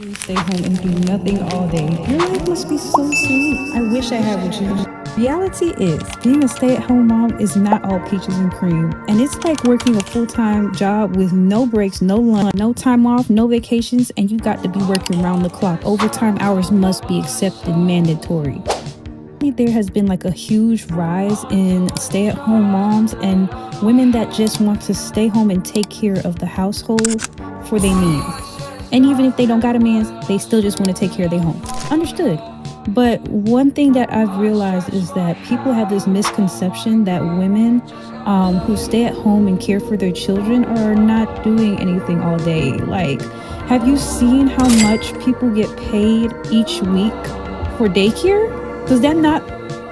Stay home and do nothing all day. Your life must be so sweet. I wish I had what you. Reality is, being a stay-at-home mom is not all peaches and cream. And it's like working a full-time job with no breaks, no lunch, no time off, no vacations, and you got to be working round the clock. Overtime hours must be accepted, mandatory. There has been like a huge rise in stay-at-home moms and women that just want to stay home and take care of the household for their needs. And even if they don't got a man, they still just want to take care of their home. Understood. But one thing that I've realized is that people have this misconception that women who stay at home and care for their children are not doing anything all day. Like, have you seen how much people get paid each week for daycare? Does that not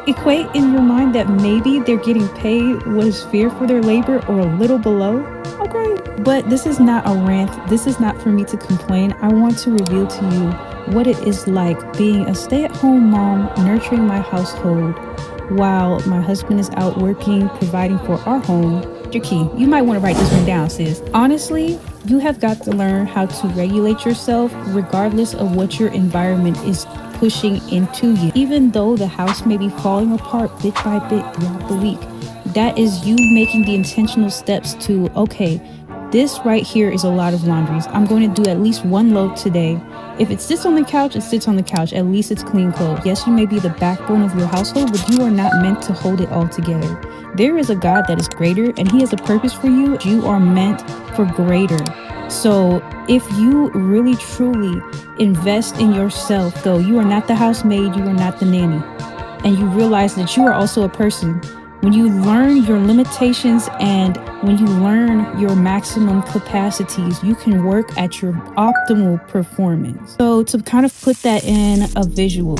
equate in your mind that maybe they're getting paid what is fair for their labor or a little below? Okay. But this is not a rant. This is not for me to complain. I want to reveal to you what it is like being a stay-at-home mom, nurturing my household while my husband is out working, providing for our home. Your key. You might want to write this one down, sis. Honestly, you have got to learn how to regulate yourself regardless of what your environment is pushing into you. Even though the house may be falling apart bit by bit throughout the week, that is you making the intentional steps to, okay, this right here is a lot of laundries. I'm going to do at least one load today. If it sits on the couch, it sits on the couch. At least it's clean clothes. Yes, you may be the backbone of your household, but you are not meant to hold it all together. There is a God that is greater, and He has a purpose for you. You are meant for greater. So if you really truly invest in yourself, though, you are not the housemaid, you are not the nanny, and you realize that you are also a person. When you learn your limitations and when you learn your maximum capacities, you can work at your optimal performance. So to kind of put that in a visual,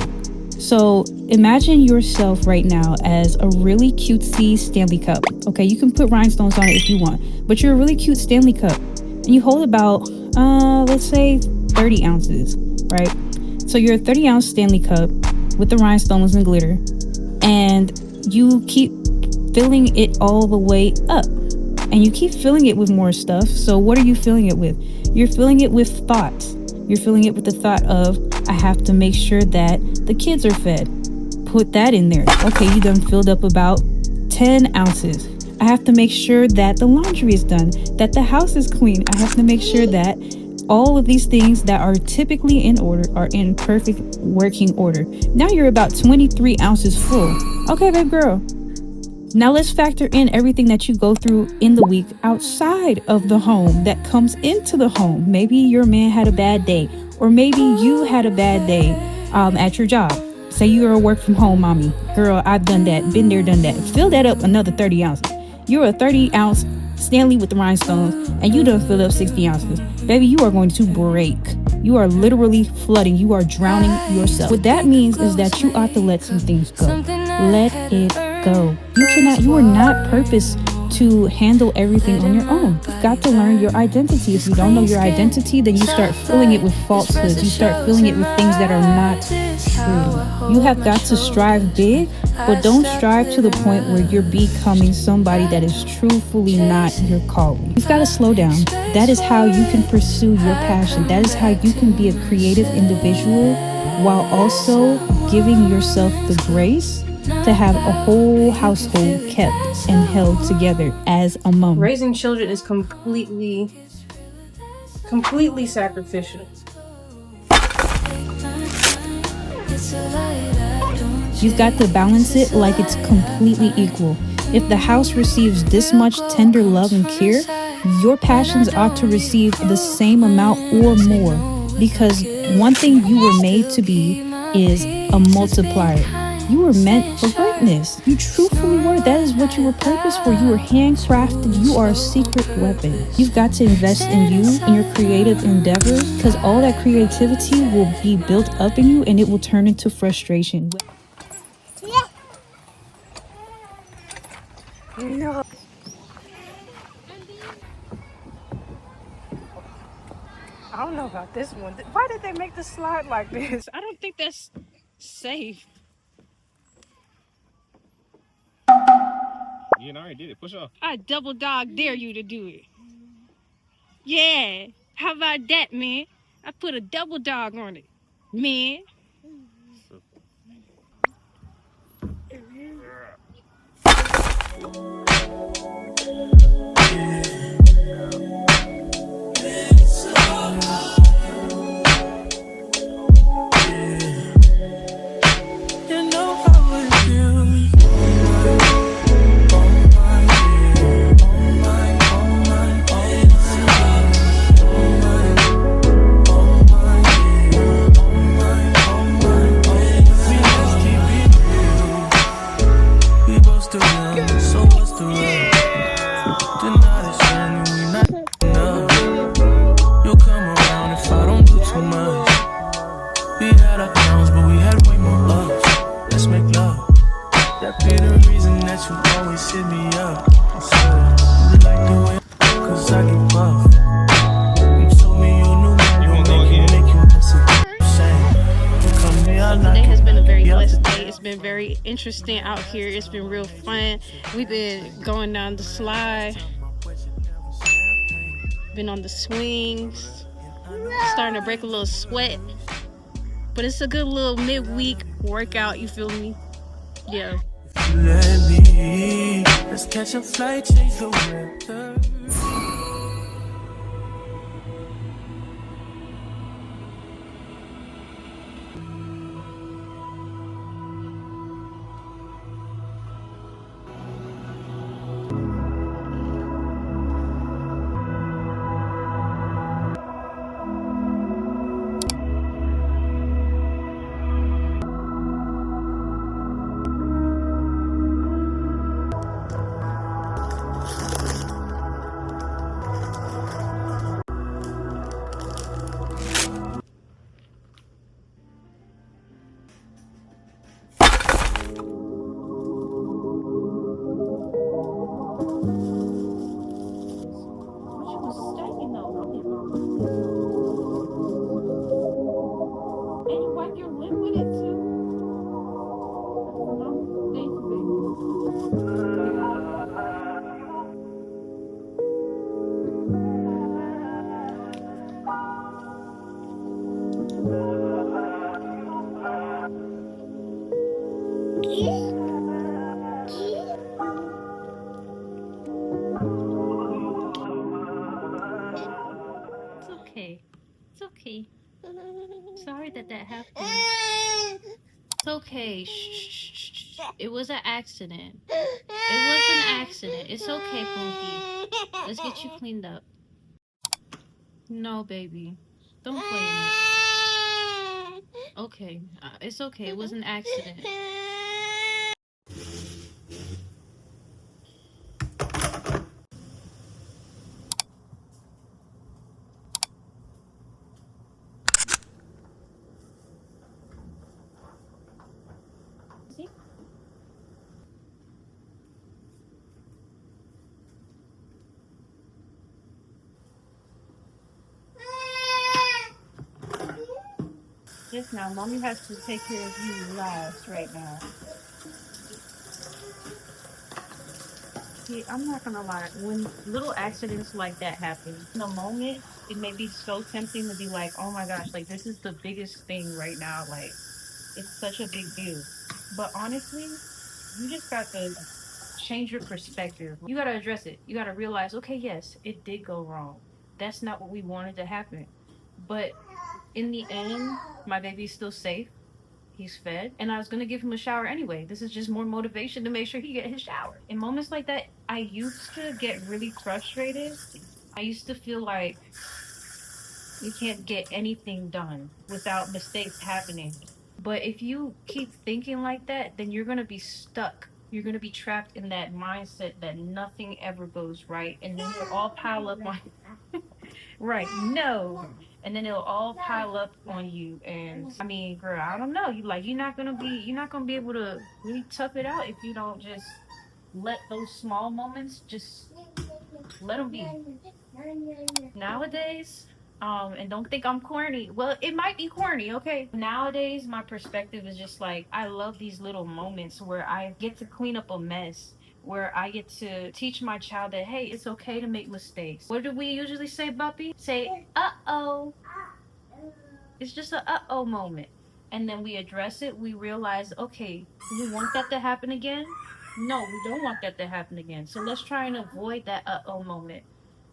so imagine yourself right now as a really cutesy Stanley Cup. Okay, you can put rhinestones on it if you want, but you're a really cute Stanley Cup. And you hold about, let's say 30 ounces, right? So you're a 30-ounce Stanley Cup with the rhinestones and glitter, and you keep filling it all the way up, and you keep filling it with more stuff. So what are you filling it with? You're filling it with thoughts. You're filling it with the thought of, I have to make sure that the kids are fed. Put that in there. Okay, you done filled up about 10 ounces. I have to make sure that the laundry is done, that the house is clean. I have to make sure that all of these things that are typically in order are in perfect working order. Now you're about 23 ounces full. Okay, babe girl. Now let's factor in everything that you go through in the week outside of the home that comes into the home. Maybe your man had a bad day, or maybe you had a bad day at your job. Say you're a work from home mommy. Girl, I've done that, been there, done that. Fill that up another 30 ounces. You're a 30-ounce Stanley with the rhinestones, and you done fill up 60 ounces. Baby, you are going to break. You are literally flooding. You are drowning yourself. What that means is that you ought to let some things go. Let it go. You are not purposed to handle everything on your own. You've got to learn your identity. If you don't know your identity, then you start filling it with falsehoods. You start filling it with things that are not true. You have got to strive big, but don't strive to the point where you're becoming somebody that is truthfully not your calling. You've got to slow down. That is how you can pursue your passion. That is how you can be a creative individual while also giving yourself the grace to have a whole household kept and held together as a mom. Raising children is completely sacrificial. You've got to balance it like it's completely equal. If the house receives this much tender love and care, your passions ought to receive the same amount or more, because one thing you were made to be is a multiplier. You were meant for greatness. You truthfully were. That is what you were purposed for. You were handcrafted. You are a secret weapon. You've got to invest in you, in your creative endeavors, because all that creativity will be built up in you and it will turn into frustration. No. I don't know about this one. Why did they make the slide like this? I don't think that's safe. You already did it. Push off. I double dog dare you to do it. Yeah. How about that, man? I put a double dog on it, man. Been very interesting out here. It's been real fun. We've been going down the slide, been on the swings, starting to break a little sweat, but it's a good little midweek workout, you feel me? Yeah. Let's catch a flight, change the weather. It's okay. Sorry that happened. It's okay. Shh. It was an accident. It was an accident. It's okay, Punky. Let's get you cleaned up. No, baby. Don't play in it. Okay. It's okay. It was an accident. Yes, now, mommy has to take care of you last right now. See, I'm not gonna lie, when little accidents like that happen, in the moment, it may be so tempting to be like, oh my gosh, like this is the biggest thing right now, like it's such a big deal. But honestly, you just got to change your perspective. You got to address it. You got to realize, okay, yes, it did go wrong. That's not what we wanted to happen. But in the end, my baby's still safe. He's fed, and I was gonna give him a shower anyway. This is just more motivation to make sure he get his shower. In moments like that, I used to get really frustrated. I used to feel like we can't get anything done without mistakes happening. But if you keep thinking like that, then you're gonna be stuck. You're gonna be trapped in that mindset that nothing ever goes right, and then it'll all pile up on right. No. And then it'll all pile up on you. And I mean, girl, I don't know. You're not gonna be able to really tough it out if you don't just let those small moments just let them be. Nowadays, and don't think I'm corny. Well, it might be corny, okay? Nowadays, my perspective is just like I love these little moments where I get to clean up a mess, where I get to teach my child that hey, it's okay to make mistakes. What do we usually say, Buppy? Say, uh-oh. It's just a uh-oh moment. And then we address it. We realize, okay, do we want that to happen again? No, we don't want that to happen again. So let's try and avoid that uh-oh moment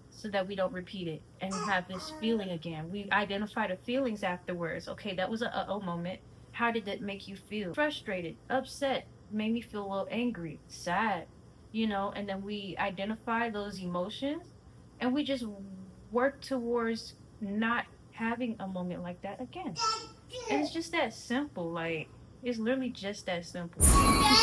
so that we don't repeat it and have this feeling again. We identify the feelings afterwards. Okay, that was a uh-oh moment. How did that make you feel? Frustrated, upset, made me feel a little angry, sad, and then we identify those emotions and we just work towards not having a moment like that again. And it's just that simple. Like, it's literally just that simple.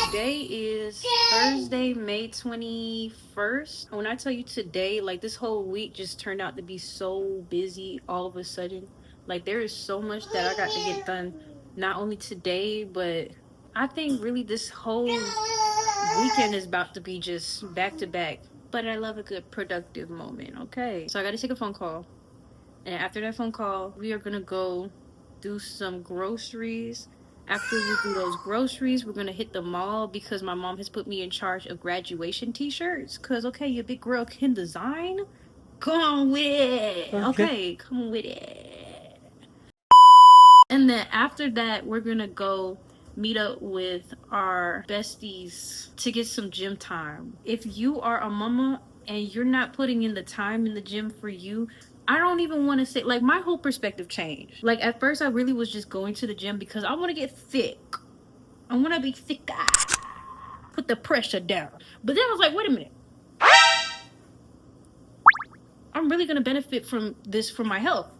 Today is Thursday, May 21st. When I tell you today, like, this whole week just turned out to be so busy all of a sudden. Like, there is so much that I got to get done, not only today, but I think really this whole weekend is about to be just back to back. But I love a good productive moment, okay? So I got to take a phone call. And after that phone call, we are gonna go do some groceries. After we do those groceries, we're gonna hit the mall because my mom has put me in charge of graduation t-shirts. Cause okay, your big girl can design. Come on with it. Okay, come with it. And then after that, we're gonna go meet up with our besties to get some gym time. If you are a mama and you're not putting in the time in the gym for you, I don't even want to say, like, my whole perspective changed. Like, at first I really was just going to the gym because I want to get thick. I want to be thick. Put the pressure down. But then I was like, wait a minute. I'm really going to benefit from this for my health.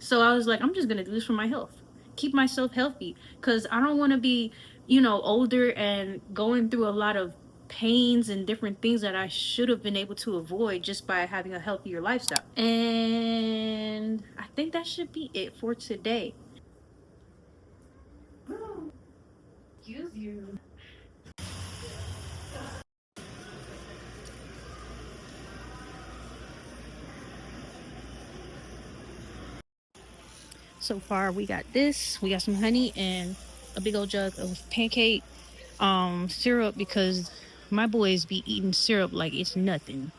So I was like, I'm just going to do this for my health. Keep myself healthy. Because I don't want to be, older and going through a lot of pains and different things that I should have been able to avoid just by having a healthier lifestyle. And I think that should be it for today. Excuse you. So far we got this, we got some honey and a big old jug of pancake syrup because my boys be eating syrup like it's nothing.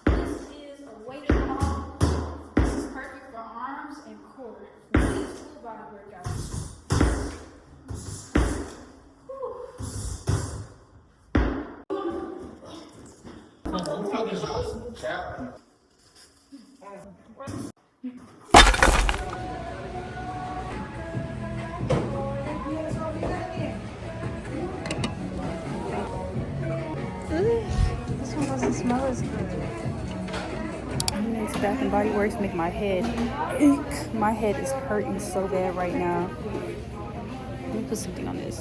This is a weighted ball. This is perfect for arms and core. Really full body workout. This one doesn't smell as good. It's Bath and Body Works make my head ache. My head is hurting so bad right now. Let me put something on this.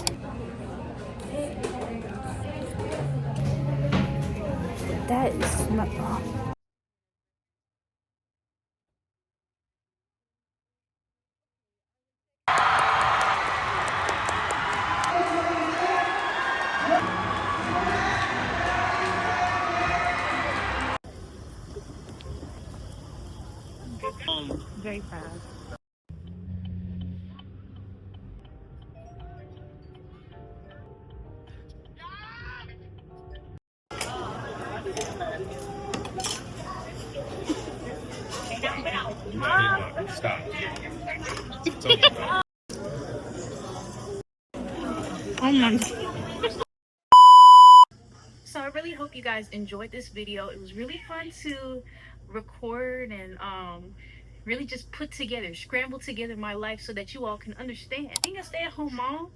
That is not. Very fast. Stop. Oh my God. So I really hope you guys enjoyed this video. It was really fun to record and really just put together, scramble together my life so that you all can understand. Being a stay-at-home mom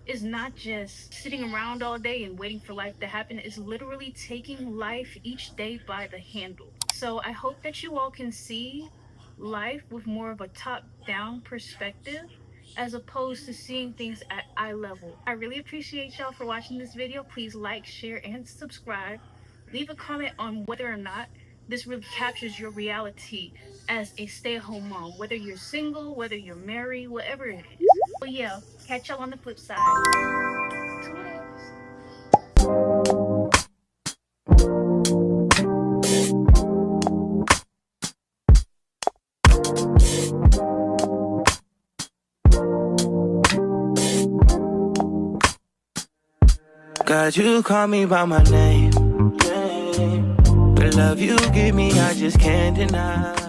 is not just sitting around all day and waiting for life to happen. It's literally taking life each day by the handle. So I hope that you all can see life with more of a top-down perspective as opposed to seeing things at eye level. I really appreciate y'all for watching this video. Please like, share, and subscribe. leave a comment on whether or not this really captures your reality as a stay-at-home mom, whether you're single, whether you're married, whatever it is. But yeah, catch y'all on the flip side. God, you call me by my name. The love you give me, I just can't deny.